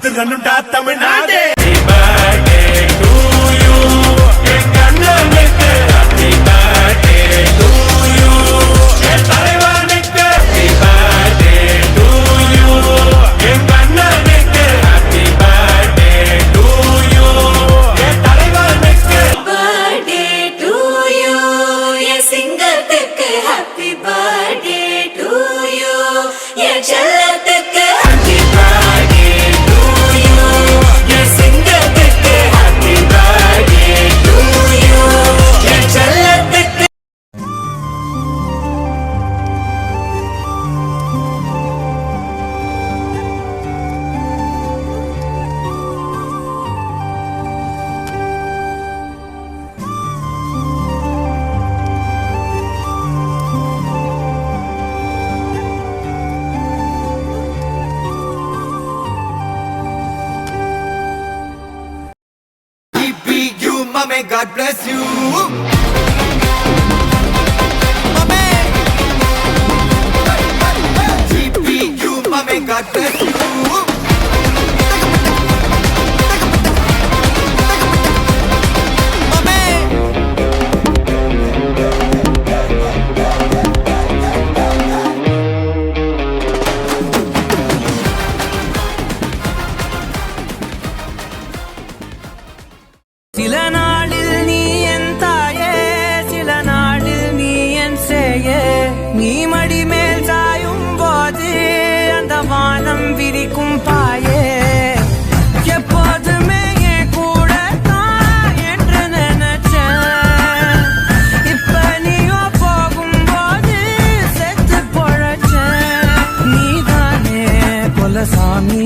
பாத்துக்கணும்டா Tamil Nadu. May God bless you. GPU, may God bless you. சில நாளில் நீ என் தாயே, சில நாளில் நீ என் சேயே. நீ மடி மேல் சாயும் போது அந்த வானம் விரிக்கும் பாயே. எப்போதுமே என் கூட தான் என்று நினைச்சேன். இப்ப நீயோ போகும்போது செத்து பொழைச்சேன். நீதானே குலசாமி,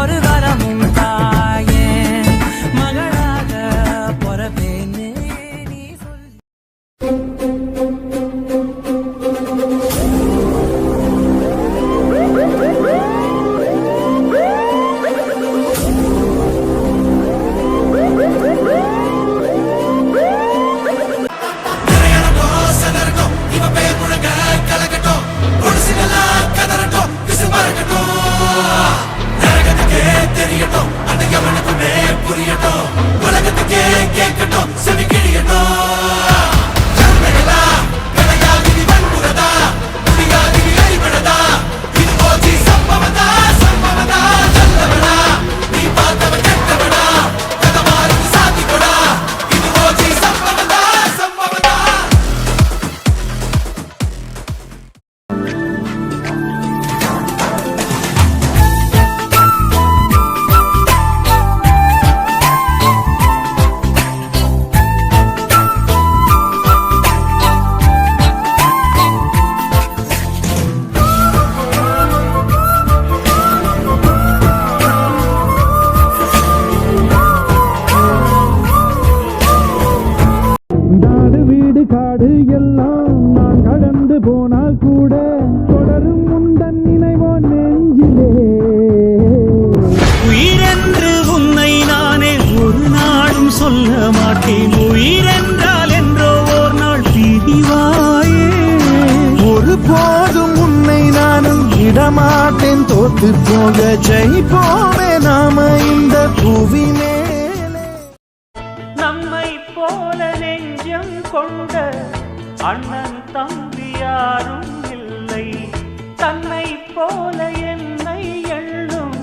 ஒரு வரமும் தாயே. மகளாக பொறப்பேன்னு நீ சொல்லி. காடு எல்லாம் நான் கடந்து போனால் கூட தொடரும் முந்தன் நினைவோ நெஞ்சிலே. உயிரென்று உன்னை நானே ஒரு நாளும் சொல்ல மாட்டேன். உயிரென்றால் என்றோ ஓர் நாள் பிரிவாயே. ஒரு போதும் உன்னை நானும் இடமாட்டேன். தோத்து போக ஜெயிப்போமே நாம இந்த புவி மேலே. நம்மை போல நெஞ்சம் கொண்ட அண்ணன் தம்பி யாரும் இல்லை. தன்னை போல என்னை எண்ணும்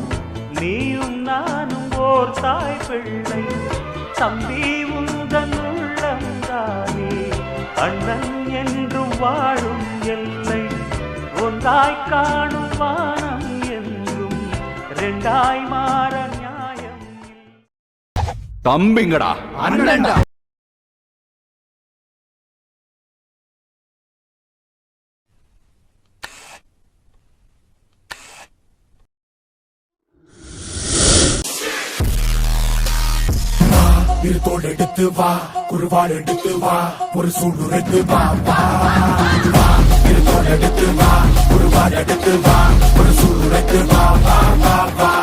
நீயும் நானும் ஓர் தாய் பிள்ளை. தம்பி உந்தன் உள்ளந்தானே அண்ணன் என்றும் வாழும் எல்லை. ஒன்றாய் காணும் வானம் என்றும் ரெண்டாய் மாற நியாயம். தம்பிங்கடா, அண்ணன்டா. தோள் எடுத்து வா, குருவாள் எடுத்து வா, ஒரு சூடு எடுத்து வா. தோள் எடுத்து வா, குருவாள் எடுத்து வா, ஒரு சூடு எடுத்து வா.